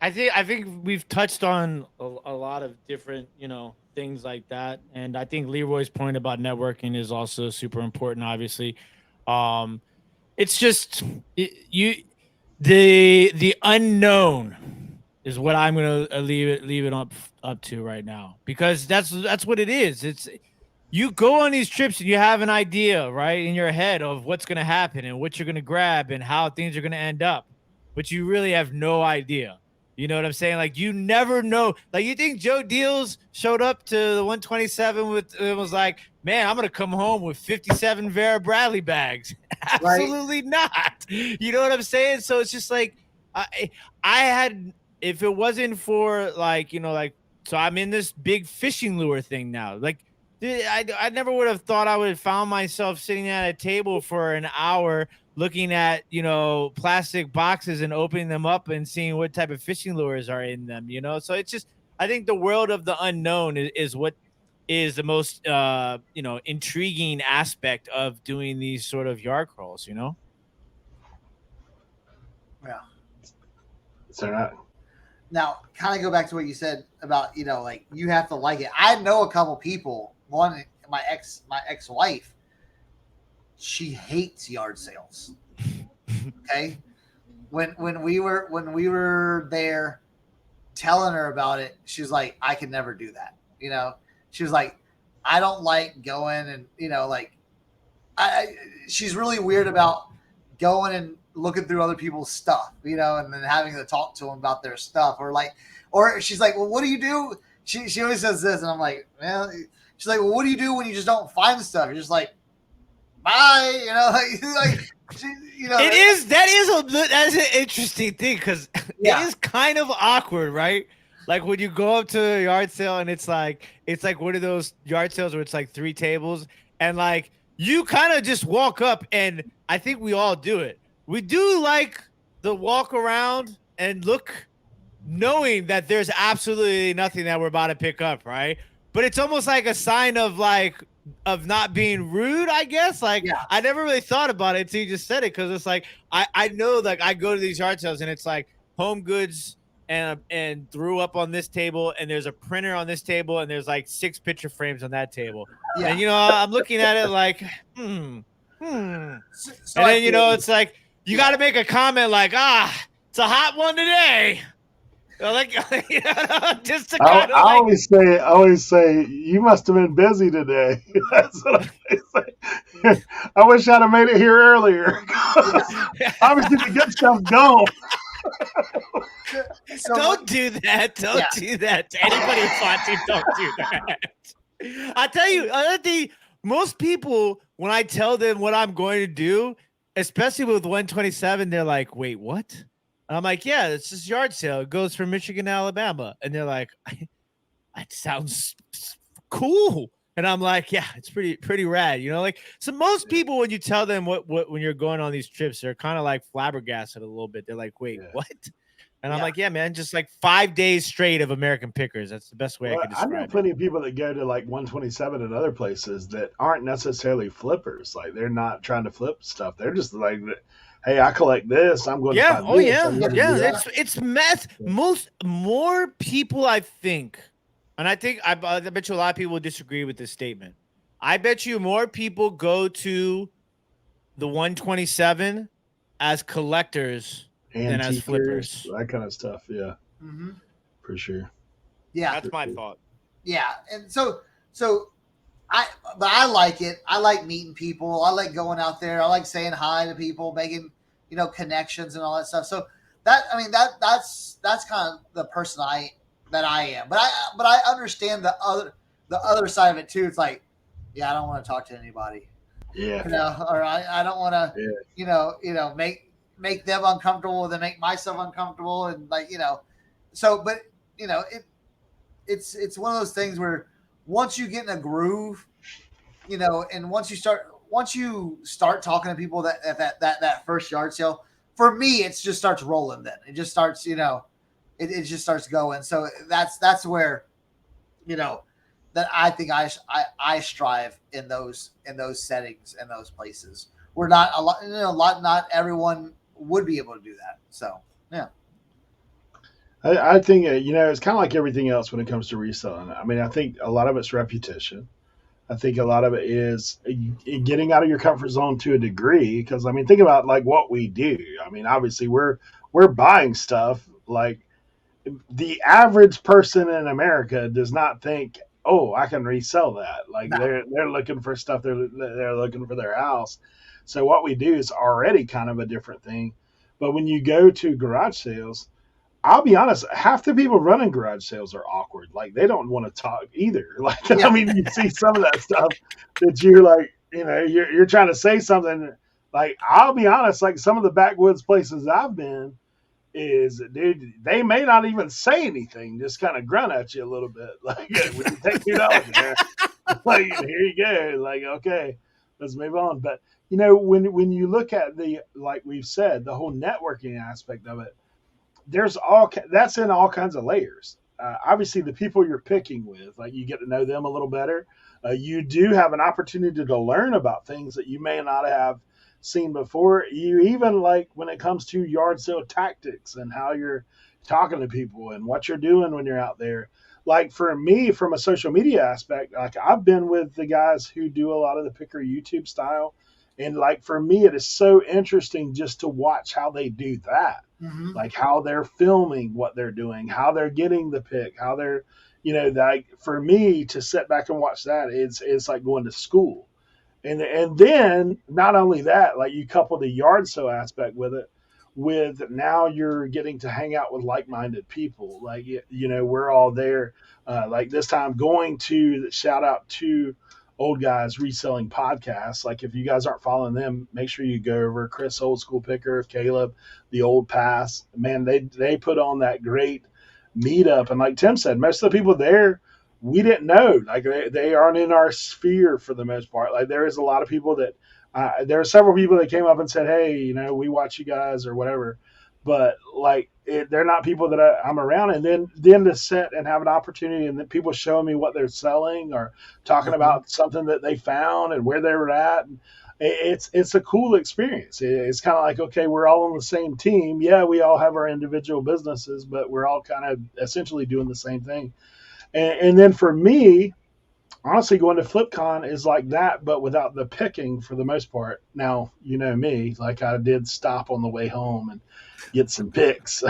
I think we've touched on a lot of different, you know, things like that, and I think Leroy's point about networking is also super important. Obviously, it's just the unknown is what I'm gonna leave it up to right now, because that's what it is. It's you go on these trips and you have an idea right in your head of what's gonna happen and what you're gonna grab and how things are gonna end up, but you really have no idea. You know what I'm saying? Like you never know. Like you think Joe Deals showed up to the 127 with it was like, man, I'm gonna come home with 57 Vera Bradley bags. Right. Absolutely not. You know what I'm saying? So it's just like I had if it wasn't for like like so I'm in this big fishing lure thing now. Like I never would have thought I would have found myself sitting at a table for an hour looking at plastic boxes and opening them up and seeing what type of fishing lures are in them. So it's just I think the world of the unknown is what is the most intriguing aspect of doing these sort of yard crawls. Yeah. So Now, kind of go back to what you said about like you have to like it. I know a couple people. One, my ex-wife, she hates yard sales. Okay, when we were there, telling her about it, she was like, I could never do that. She was like, I don't like going and like she's really weird about going and looking through other people's stuff, and then having to talk to them about their stuff, or she's like, well, what do you do? She always says this, and I'm like, well, she's like, well, what do you do when you just don't find stuff? You're just like, bye, like that's an interesting thing because it is kind of awkward, right? Like when you go up to a yard sale and it's like one of those yard sales where it's like 3 tables and like you kind of just walk up, and I think we all do it. We do like the walk around and look, knowing that there's absolutely nothing that we're about to pick up, right? But it's almost like a sign of not being rude, I guess. Like I never really thought about it until you just said it, because it's like I know, like I go to these yard sales and it's like home goods and threw up on this table, and there's a printer on this table, and there's like 6 picture frames on that table. Yeah. And I'm looking at it like, So and then it's like you got to make a comment like, it's a hot one today. Like, just to kind of I always say, you must have been busy today. That's what I say. I wish I'd have made it here earlier. Obviously, the good stuff's gone. Don't do that. Don't do that to anybody who's watching. Don't do that. I tell you, most people, when I tell them what I'm going to do, especially with 127, they're like, wait, what? And I'm like, yeah, it's this yard sale. It goes from Michigan to Alabama. And they're like, that sounds cool. And I'm like, yeah, it's pretty rad. So most people, when you tell them what when you're going on these trips, they're kind of like flabbergasted a little bit. They're like, wait, what? And I'm like, yeah, man, just like 5 days straight of American pickers. That's the best way I can describe it. I know plenty of people that go to like 127 and other places that aren't necessarily flippers. Like they're not trying to flip stuff. They're just like, hey, I collect this. I'm going to find this. It's meth. More people, I think, and I bet you a lot of people disagree with this statement. I bet you more people go to the 127 as collectors than as flippers. That kind of stuff, yeah. Mm-hmm. For sure. Yeah. That's my thought. Yeah. And so I like it. I like meeting people. I like going out there. I like saying hi to people, making, connections and all that stuff. So that's kind of the person I am. But I understand the other side of it too. It's like, I don't want to talk to anybody. Yeah. Or I don't want to, make them uncomfortable, then make myself uncomfortable, and so. But it's one of those things where once you get in a groove, and once you start talking to people that first yard sale, for me, it just starts rolling. Then it just starts, it just starts going. So that's where, that I think I strive in those settings and those places. We're not not everyone would be able to do that. So, yeah. I think, it's kind of like everything else when it comes to reselling. I mean, I think a lot of it's repetition. I think a lot of it is getting out of your comfort zone to a degree. Because, I mean, think about like what we do. I mean, obviously we're buying stuff. Like the average person in America does not think, oh, I can resell that. Like they're looking for stuff. They're looking for their house. So what we do is already kind of a different thing. But when you go to garage sales, I'll be honest, half the people running garage sales are awkward. Like they don't want to talk either. Like Yeah. I mean, you see some of that stuff that you're like, you're trying to say something. Like I'll be honest, like some of the backwoods places I've been is, dude, they may not even say anything, just kind of grunt at you a little bit. Like, would you take $2? Yeah. Like here you go. Like okay, let's move on. But when you look at the, like we've said, the whole networking aspect of it, that's in all kinds of layers. Obviously, the people you're picking with, like you get to know them a little better. You do have an opportunity to learn about things that you may not have seen before. You even, like when it comes to yard sale tactics and how you're talking to people and what you're doing when you're out there. Like for me, from a social media aspect, like I've been with the guys who do a lot of the picker YouTube style. And like for me, it is so interesting just to watch how they do that, Mm-hmm. like how they're filming what they're doing, how they're getting the pick, how they're, like for me to sit back and watch that, it's like going to school. And then not only that, like you couple the yard sale aspect with it, with now you're getting to hang out with like-minded people. Like we're all there. Like this time, going to shout out to Old Guys Reselling Podcast. Like if you guys aren't following them, make sure you go over. Chris, Old School Picker, Caleb, the Old Pass. Man, they put on that great meetup, and like Tim said, most of the people there we didn't know. Like they aren't in our sphere for the most part. Like there is a lot of people that there are several people that came up and said, hey, we watch you guys or whatever, but like they're not people that I'm around. And then to sit and have an opportunity and then people showing me what they're selling or talking about something that they found and where they were at. And it's a cool experience. It's kind of like, okay, we're all on the same team. Yeah, we all have our individual businesses, but we're all kind of essentially doing the same thing. And then for me, honestly, going to FlipCon is like that, but without the picking for the most part. Now, you know me, like I did stop on the way home and get some picks.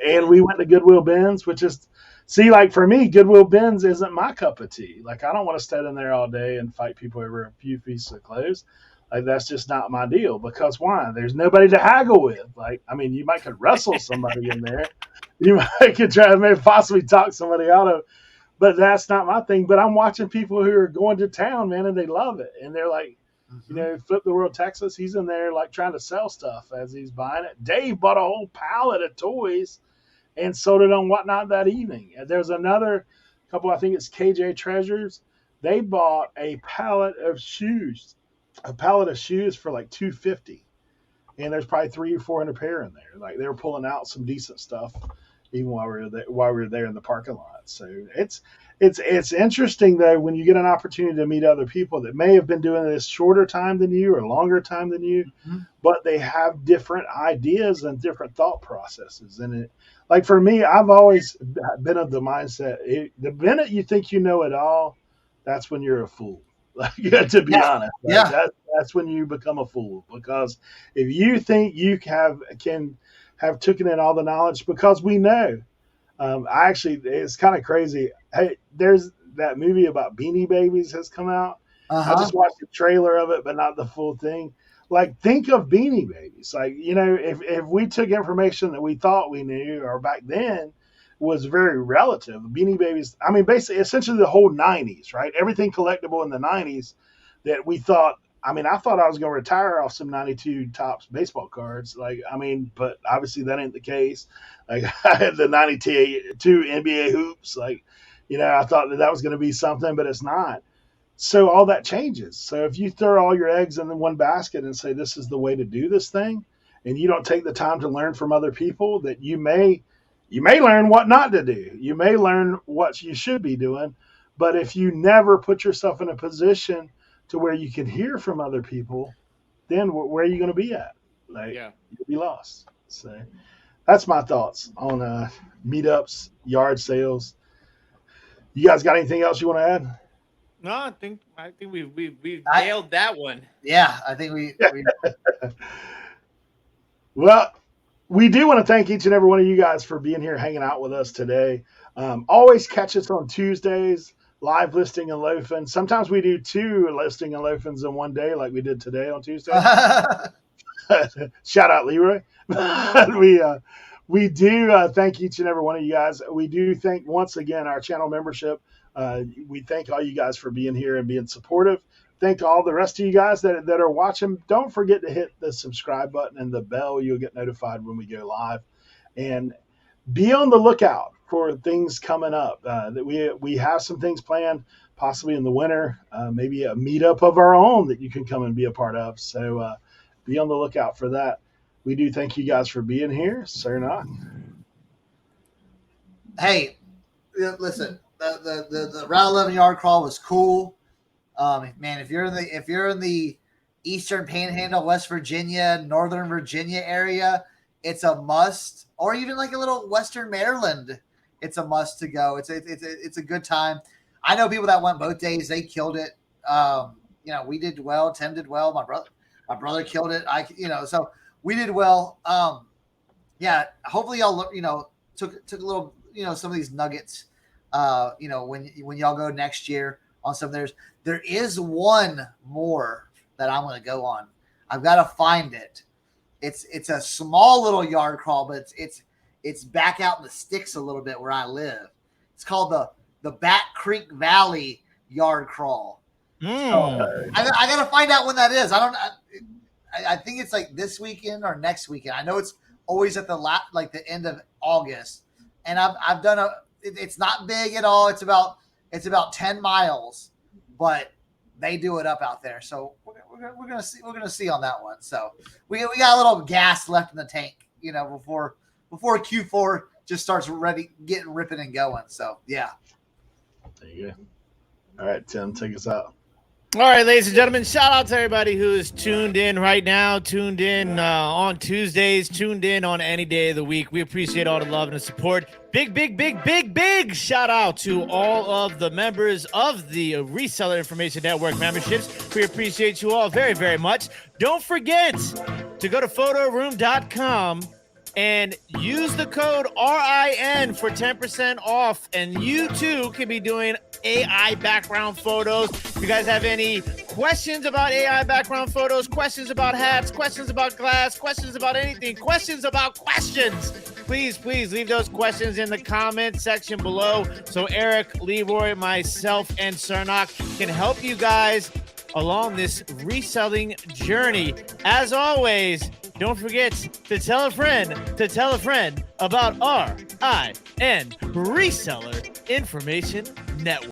And we went to Goodwill Bins, which is, see, like for me, Goodwill Bins isn't my cup of tea. Like I don't want to stand in there all day and fight people over a few pieces of clothes. Like that's just not my deal. Because why? There's nobody to haggle with. Like, I mean, you might could wrestle somebody in there. You might could try to maybe possibly talk somebody out of. But that's not my thing. But I'm watching people who are going to town, man, and they love it. And they're like, Flip the World Texas, he's in there like trying to sell stuff as he's buying it. Dave bought a whole pallet of toys and sold it on Whatnot that evening. And there's another couple, I think it's KJ Treasures. They bought a pallet of shoes for like $250. And there's probably 300 or 400 pair in there. Like they were pulling out some decent stuff even while we were there in the parking lot. So it's interesting though when you get an opportunity to meet other people that may have been doing this shorter time than you or longer time than you, but they have different ideas and different thought processes. And like for me, I've always been of the mindset, the minute you think you know it all, that's when you're a fool. Like, to be honest, that's when you become a fool. Because if you think you can have taken in all the knowledge, because we know, it's kind of crazy. Hey, there's that movie about Beanie Babies has come out. I just watched the trailer of it, but not the full thing. Like, think of Beanie Babies. Like, if we took information that we thought we knew, or back then was very relative. Beanie Babies, I mean, basically, essentially the whole 90s, right? Everything collectible in the 90s that we thought, I thought I was going to retire off some 92 Topps baseball cards. Like, but obviously that ain't the case. Like, I had the 92 NBA hoops. Like, I thought that was going to be something, but it's not. So all that changes. So if you throw all your eggs in one basket and say, this is the way to do this thing, and you don't take the time to learn from other people, that you may learn what not to do. You may learn what you should be doing. But if you never put yourself in a position to where you can hear from other people, then where are you going to be at? Like, you'll be lost. So that's my thoughts on meetups, yard sales. You guys got anything else you want to add? No, I think we nailed that one. Yeah, I think we Well, we do want to thank each and every one of you guys for being here, hanging out with us today. Always catch us on Tuesdays, live listing and loafing. Sometimes we do 2 listing and loafings in one day, like we did today on Tuesday. Shout out Leroy. We do thank each and every one of you guys. We do thank once again our channel membership. We thank all you guys for being here and being supportive. Thank all the rest of you guys that are watching. Don't forget to hit the subscribe button and the bell. You'll get notified when we go live. And be on the lookout for things coming up. That we have some things planned, possibly in the winter, maybe a meetup of our own that you can come and be a part of. So be on the lookout for that. We do thank you guys for being here. Cernoch. Hey, listen, the Route 11 yard crawl was cool. Man, if you're in the Eastern Panhandle, West Virginia, Northern Virginia area, it's a must. Or even like a little Western Maryland, it's a must to go. It's a good time. I know people that went both days; they killed it. We did well. Tim did well. My brother killed it. So we did well. Hopefully y'all took a little some of these nuggets. When y'all go next year on some of there is one more that I'm going to go on. I've got to find it. It's a small little yard crawl, but it's back out in the sticks a little bit where I live. It's called the Bat Creek Valley yard crawl. So I got to find out when that is. I think it's like this weekend or next weekend. I know it's always at the end of August, and I've done it's not big at all. It's about 10 miles, but they do it up out there. So we're gonna see on that one. So we got a little gas left in the tank, before Q4 just starts getting ripping and going. So yeah. There you go. All right, Tim, take us out. All right, ladies and gentlemen, shout out to everybody who is tuned in right now, tuned in on Tuesdays, tuned in on any day of the week. We appreciate all the love and the support. Big shout out to all of the members of the Reseller Information Network memberships. We appreciate you all very, very much. Don't forget to go to photoroom.com and use the code RIN for 10% off. And you too can be doing AI background photos. If you guys have any questions about AI background photos, questions about hats, questions about glass, questions about anything, questions about questions, please leave those questions in the comment section below so Eric, Leroy, myself, and Cernoch can help you guys along this reselling journey. As always, don't forget to tell a friend about RIN Reseller Information Network.